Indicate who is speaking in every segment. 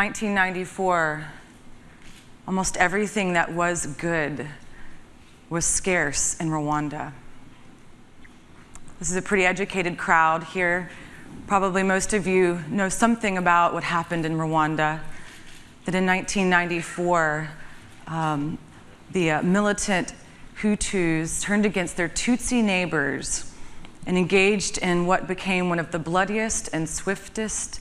Speaker 1: 1994, almost everything that was good was scarce in Rwanda. This is a pretty educated crowd here. Probably most of you know something about what happened in Rwanda, that in 1994, the militant Hutus turned against their Tutsi neighbors and engaged in what became one of the bloodiest and swiftest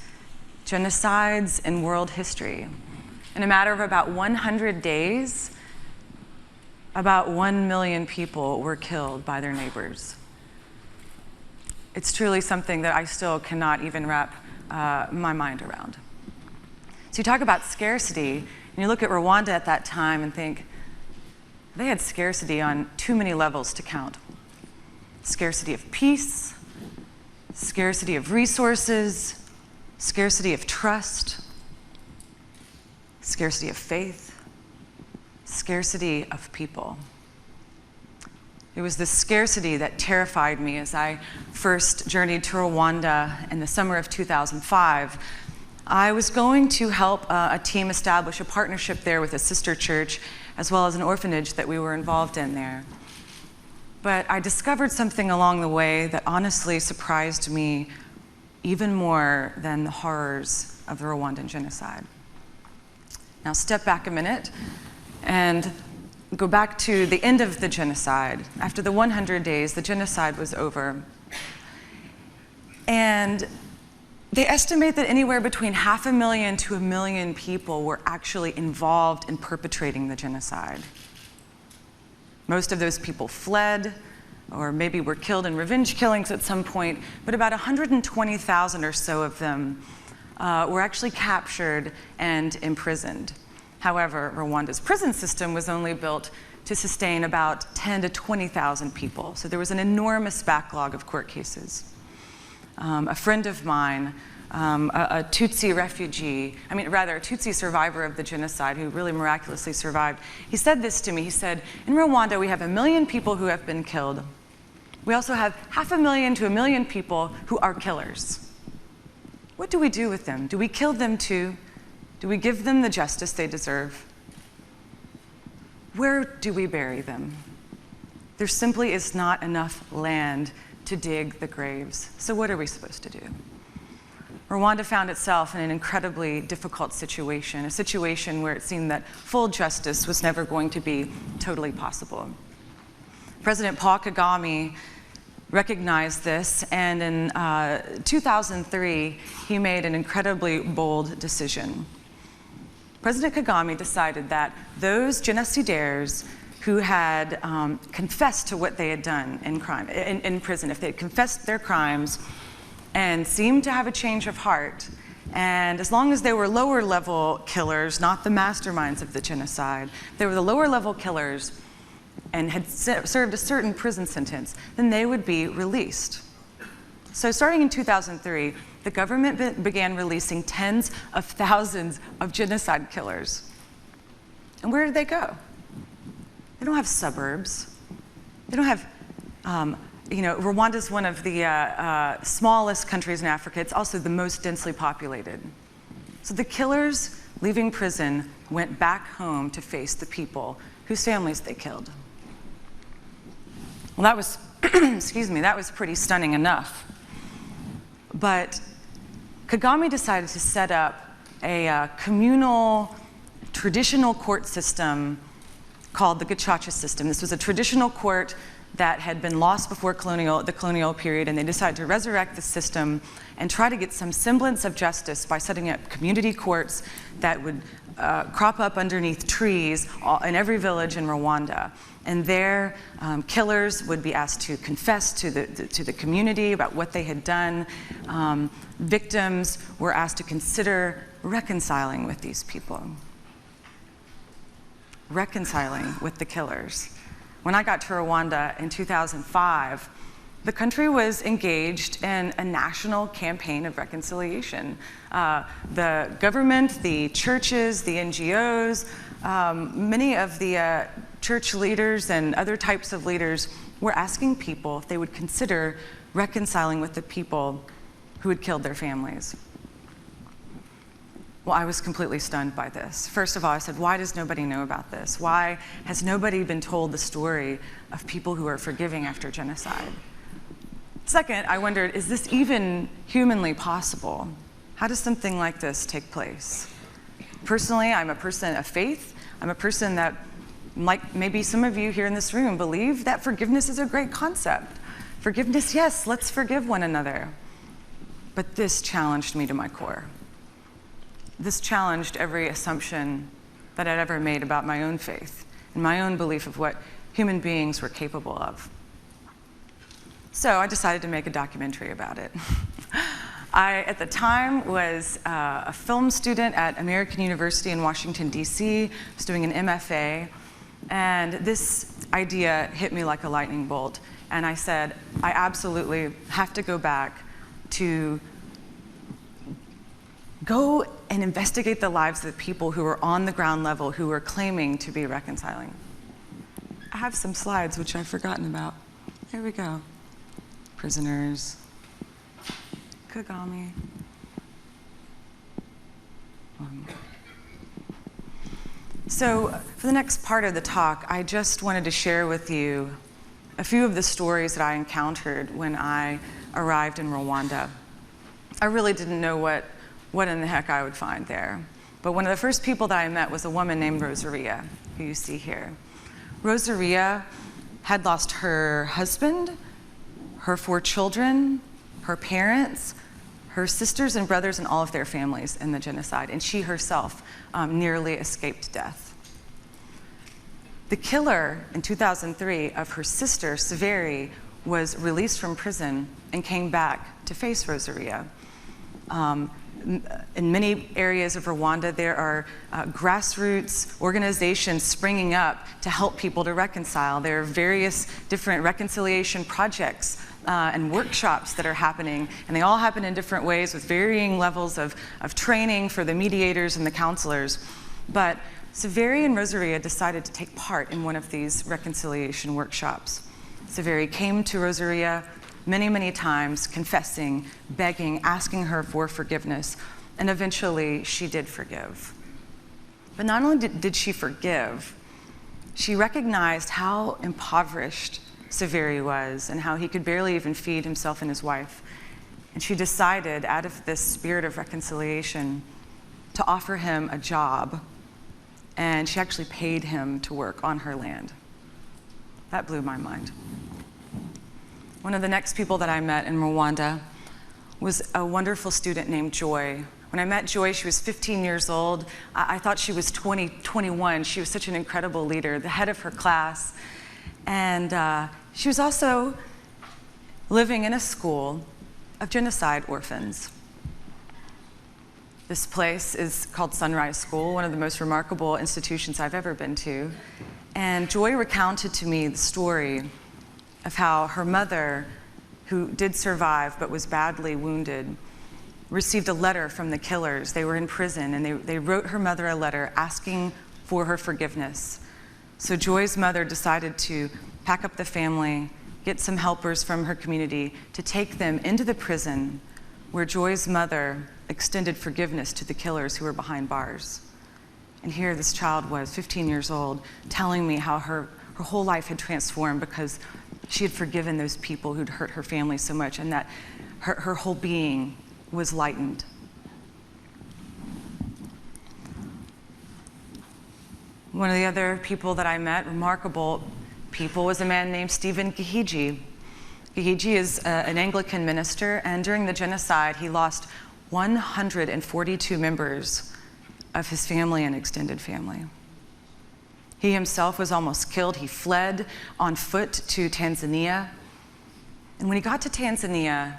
Speaker 1: genocides in world history. In a matter of about 100 days, about 1 million people were killed by their neighbors. It's truly something that I still cannot even wrap my mind around. So you talk about scarcity, and you look at Rwanda at that time and think, they had scarcity on too many levels to count. Scarcity of peace, scarcity of resources, scarcity of trust, scarcity of faith, scarcity of people. It was this scarcity that terrified me as I first journeyed to Rwanda in the summer of 2005. I was going to help a team establish a partnership there with a sister church, as well as an orphanage that we were involved in there. But I discovered something along the way that honestly surprised me even more than the horrors of the Rwandan genocide. Now step back a minute and go back to the end of the genocide. After the 100 days, the genocide was over. And they estimate that anywhere between 500,000 to 1 million people were actually involved in perpetrating the genocide. Most of those people fled, or maybe were killed in revenge killings at some point, but about 120,000 or so of them were actually captured and imprisoned. However, Rwanda's prison system was only built to sustain about 10 to 20,000 people, so there was an enormous backlog of court cases. A friend of mine, a Tutsi refugee, a Tutsi survivor of the genocide who really miraculously survived, he said this to me. He said, in Rwanda, we have 1 million people who have been killed. We also have 500,000 to 1 million people who are killers. What do we do with them? Do we kill them too? Do we give them the justice they deserve? Where do we bury them? There simply is not enough land to dig the graves. So what are we supposed to do? Rwanda found itself in an incredibly difficult situation, a situation where it seemed that full justice was never going to be totally possible. President Paul Kagame recognized this, and in 2003, he made an incredibly bold decision. President Kagame decided that those genocidaires who had confessed to what they had done in prison, if they had confessed their crimes and seemed to have a change of heart, and as long as they were lower level killers, not the masterminds of the genocide, they were the lower level killers and had served a certain prison sentence, then they would be released. So starting in 2003, the government began releasing tens of thousands of genocide killers. And where did they go? They don't have suburbs. They don't have, Rwanda's one of the smallest countries in Africa. It's also the most densely populated. So the killers leaving prison went back home to face the people whose families they killed. Well, that was, that was pretty stunning enough. But Kagame decided to set up a communal, traditional court system called the Gacaca system. This was a traditional court that had been lost before the colonial period, and they decided to resurrect the system and try to get some semblance of justice by setting up community courts that would crop up underneath trees in every village in Rwanda. And there, killers would be asked to confess to the community about what they had done. Victims were asked to consider reconciling with these people. Reconciling with the killers. When I got to Rwanda in 2005, the country was engaged in a national campaign of reconciliation. The government, the churches, the NGOs, many of the church leaders and other types of leaders were asking people if they would consider reconciling with the people who had killed their families. Well, I was completely stunned by this. First of all, I said, why does nobody know about this? Why has nobody been told the story of people who are forgiving after genocide? Second, I wondered, is this even humanly possible? How does something like this take place? Personally, I'm a person of faith. I'm a person that, like maybe some of you here in this room, believe that forgiveness is a great concept. Forgiveness, yes, let's forgive one another. But this challenged me to my core. This challenged every assumption that I'd ever made about my own faith and my own belief of what human beings were capable of. So I decided to make a documentary about it. I, at the time, was a film student at American University in Washington, D.C., was doing an MFA, and this idea hit me like a lightning bolt. And I said, I absolutely have to go back to go and investigate the lives of the people who were on the ground level, who were claiming to be reconciling. I have some slides which I've forgotten about. Here we go. Prisoners. Kagami. So for the next part of the talk, I just wanted to share with you a few of the stories that I encountered when I arrived in Rwanda. I really didn't know what in the heck I would find there. But one of the first people that I met was a woman named Rosaria, who you see here. Rosaria had lost her husband, her 4 children, her parents, her sisters and brothers, and all of their families in the genocide, and she herself nearly escaped death. The killer in 2003 of her sister, Severi, was released from prison and came back to face Rosaria. In many areas of Rwanda, there are grassroots organizations springing up to help people to reconcile. There are various different reconciliation projects and workshops that are happening, and they all happen in different ways with varying levels of training for the mediators and the counselors. But Severi and Rosaria decided to take part in one of these reconciliation workshops. Severi came to Rosaria many, many times, confessing, begging, asking her for forgiveness, and eventually she did forgive. But not only did she forgive, she recognized how impoverished Severi was and how he could barely even feed himself and his wife. And she decided, out of this spirit of reconciliation, to offer him a job, and she actually paid him to work on her land. That blew my mind. One of the next people that I met in Rwanda was a wonderful student named Joy. When I met Joy, she was 15 years old. I thought she was 21. She was such an incredible leader, the head of her class. And she was also living in a school of genocide orphans. This place is called Sunrise School, one of the most remarkable institutions I've ever been to. And Joy recounted to me the story of how her mother, who did survive but was badly wounded, received a letter from the killers. They were in prison, and they wrote her mother a letter asking for her forgiveness. So Joy's mother decided to pack up the family, get some helpers from her community to take them into the prison where Joy's mother extended forgiveness to the killers who were behind bars. And here this child was, 15 years old, telling me how her whole life had transformed because she had forgiven those people who'd hurt her family so much, and that her whole being was lightened. One of the other people that I met, remarkable people, was a man named Stephen Gihiji. Gihiji is an Anglican minister, and during the genocide, he lost 142 members of his family and extended family. He himself was almost killed. He fled on foot to Tanzania. And when he got to Tanzania,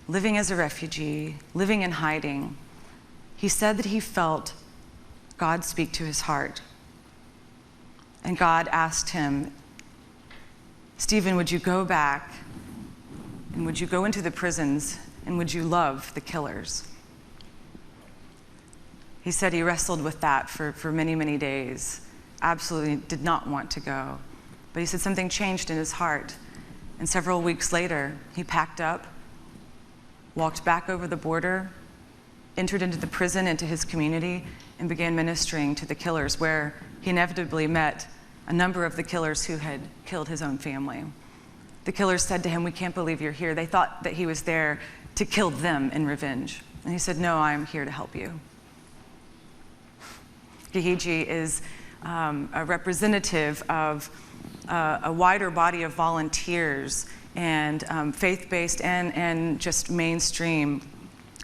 Speaker 1: living as a refugee, living in hiding, he said that he felt God speak to his heart. And God asked him, Stephen, would you go back and would you go into the prisons and would you love the killers? He said he wrestled with that for many, many days. Absolutely did not want to go. But he said something changed in his heart. And several weeks later, he packed up, walked back over the border entered into the prison, into his community, and began ministering to the killers, where he inevitably met a number of the killers who had killed his own family. The killers said to him, "We can't believe you're here." They thought that he was there to kill them in revenge. And he said, "No, I'm here to help you." Gahigi is a representative of a wider body of volunteers and faith-based and just mainstream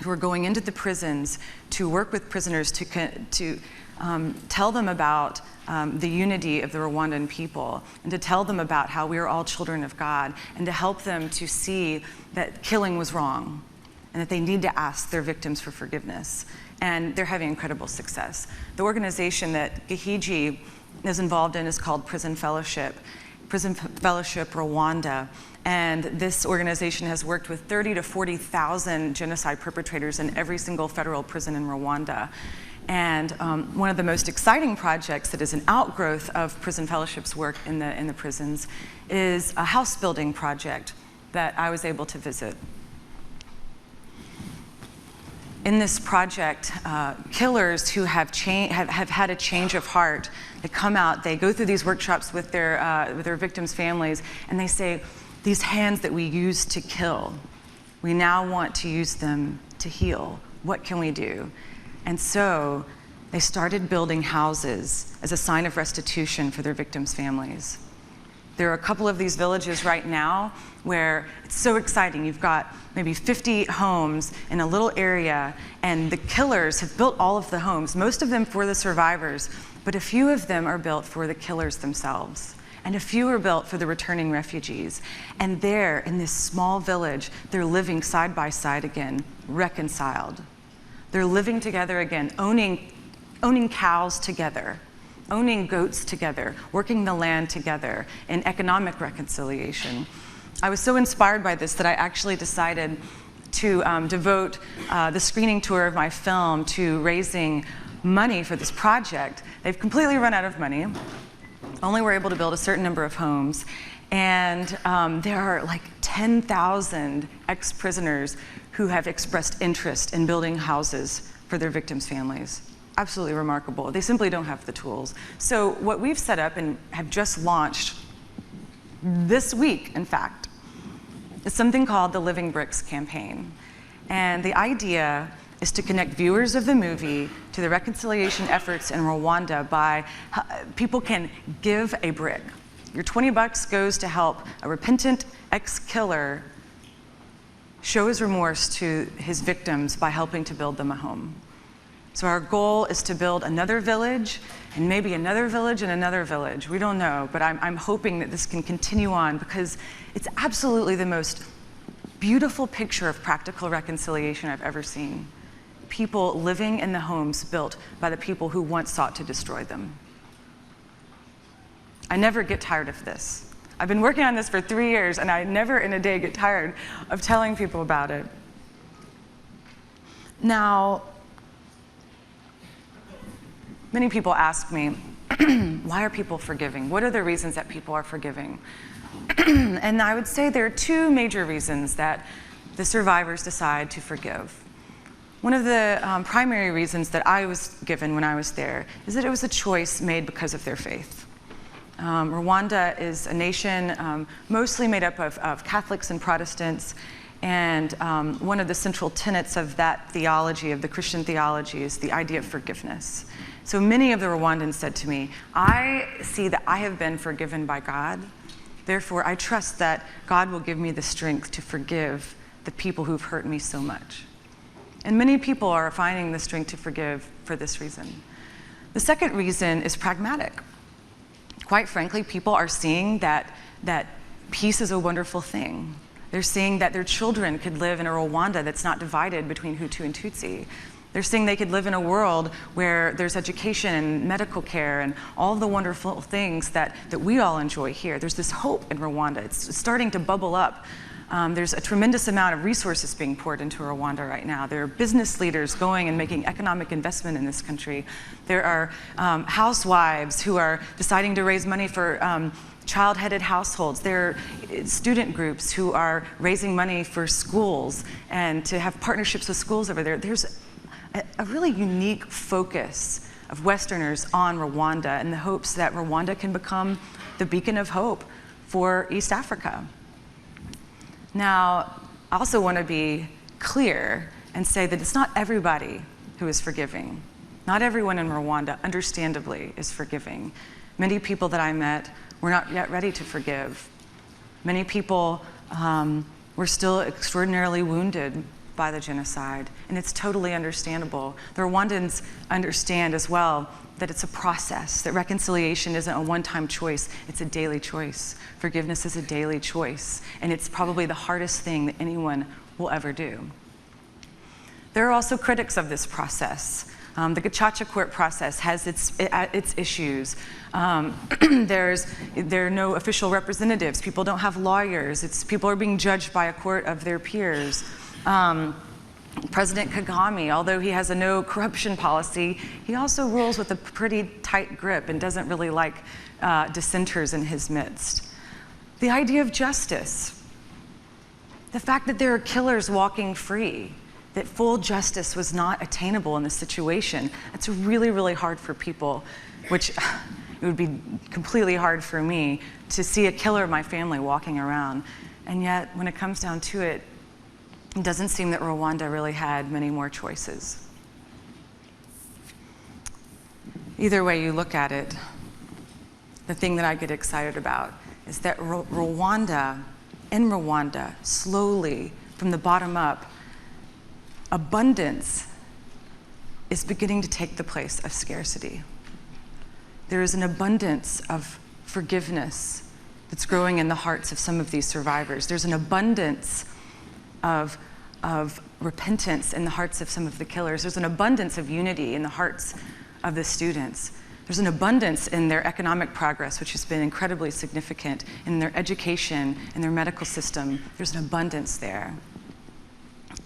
Speaker 1: who are going into the prisons to work with prisoners to tell them about the unity of the Rwandan people, and to tell them about how we are all children of God, and to help them to see that killing was wrong and that they need to ask their victims for forgiveness. And they're having incredible success. The organization that Gahigi is involved in is called Prison Fellowship Rwanda. And this organization has worked with 30 to 40,000 genocide perpetrators in every single federal prison in Rwanda. And one of the most exciting projects that is an outgrowth of Prison Fellowship's work in the prisons is a house building project that I was able to visit. In this project, killers who have had a change of heart, they come out, they go through these workshops with their victims' families, and they say, "These hands that we used to kill, we now want to use them to heal. What can we do?" And so they started building houses as a sign of restitution for their victims' families. There are a couple of these villages right now where it's so exciting. You've got maybe 50 homes in a little area, and the killers have built all of the homes, most of them for the survivors, but a few of them are built for the killers themselves. And a few are built for the returning refugees. And there, in this small village, they're living side by side again, reconciled. They're living together again, owning cows together, owning goats together, working the land together in economic reconciliation. I was so inspired by this that I actually decided to devote the screening tour of my film to raising money for this project. They've completely run out of money. Only were able to build a certain number of homes. And there are like 10,000 ex-prisoners who have expressed interest in building houses for their victims' families. Absolutely remarkable. They simply don't have the tools. So what we've set up and have just launched this week, in fact, is something called the Living Bricks campaign. And the idea is to connect viewers of the movie to the reconciliation efforts in Rwanda by people can give a brick. Your $20 goes to help a repentant ex-killer show his remorse to his victims by helping to build them a home. So our goal is to build another village, and maybe another village and another village. We don't know, but I'm hoping that this can continue on, because it's absolutely the most beautiful picture of practical reconciliation I've ever seen. People living in the homes built by the people who once sought to destroy them. I never get tired of this. I've been working on this for 3 years, and I never in a day get tired of telling people about it. Now, many people ask me, why are people forgiving? What are the reasons that people are forgiving? And I would say there are two major reasons that the survivors decide to forgive. One of the primary reasons that I was given when I was there is that it was a choice made because of their faith. Rwanda is a nation mostly made up of Catholics and Protestants, and one of the central tenets of that theology, of the Christian theology, is the idea of forgiveness. So many of the Rwandans said to me, I see that I have been forgiven by God, therefore I trust that God will give me the strength to forgive the people who've hurt me so much. And many people are finding the strength to forgive for this reason. The second reason is pragmatic. Quite frankly, people are seeing that peace is a wonderful thing. They're seeing that their children could live in a Rwanda that's not divided between Hutu and Tutsi. They're seeing they could live in a world where there's education and medical care and all the wonderful things that we all enjoy here. There's this hope in Rwanda. It's starting to bubble up. There's a tremendous amount of resources being poured into Rwanda right now. There are business leaders going and making economic investment in this country. There are housewives who are deciding to raise money for child-headed households. There are student groups who are raising money for schools and to have partnerships with schools over there. There's a really unique focus of Westerners on Rwanda in the hopes that Rwanda can become the beacon of hope for East Africa. Now, I also want to be clear and say that it's not everybody who is forgiving. Not everyone in Rwanda, understandably, is forgiving. Many people that I met were not yet ready to forgive. Many people were still extraordinarily wounded by the genocide, and it's totally understandable. The Rwandans understand as well that it's a process, that reconciliation isn't a one-time choice, it's a daily choice. Forgiveness is a daily choice, and it's probably the hardest thing that anyone will ever do. There are also critics of this process. The Gacaca court process has its issues. There are no official representatives. People don't have lawyers. People are being judged by a court of their peers. President Kagame, although he has a no corruption policy, he also rules with a pretty tight grip and doesn't really like dissenters in his midst. The idea of justice, the fact that there are killers walking free, that full justice was not attainable in this situation, it's really, really hard for people, which it would be completely hard for me to see a killer of my family walking around. And yet, when it comes down to it, it doesn't seem that Rwanda really had many more choices. Either way you look at it, the thing that I get excited about is that in Rwanda, slowly, from the bottom up, abundance is beginning to take the place of scarcity. There is an abundance of forgiveness that's growing in the hearts of some of these survivors. There's an abundance of repentance in the hearts of some of the killers. There's an abundance of unity in the hearts of the students. There's an abundance in their economic progress, which has been incredibly significant, in their education, in their medical system. There's an abundance there.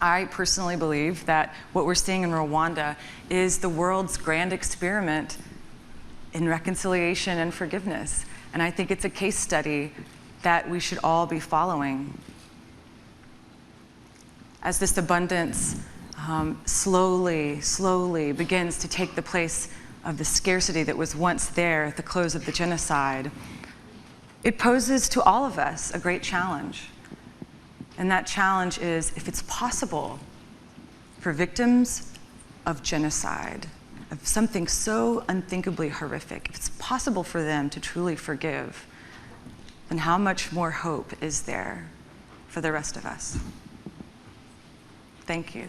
Speaker 1: I personally believe that what we're seeing in Rwanda is the world's grand experiment in reconciliation and forgiveness. And I think it's a case study that we should all be following. As this abundance slowly begins to take the place of the scarcity that was once there at the close of the genocide, it poses to all of us a great challenge. And that challenge is, if it's possible for victims of genocide, of something so unthinkably horrific, if it's possible for them to truly forgive, then how much more hope is there for the rest of us? Thank you.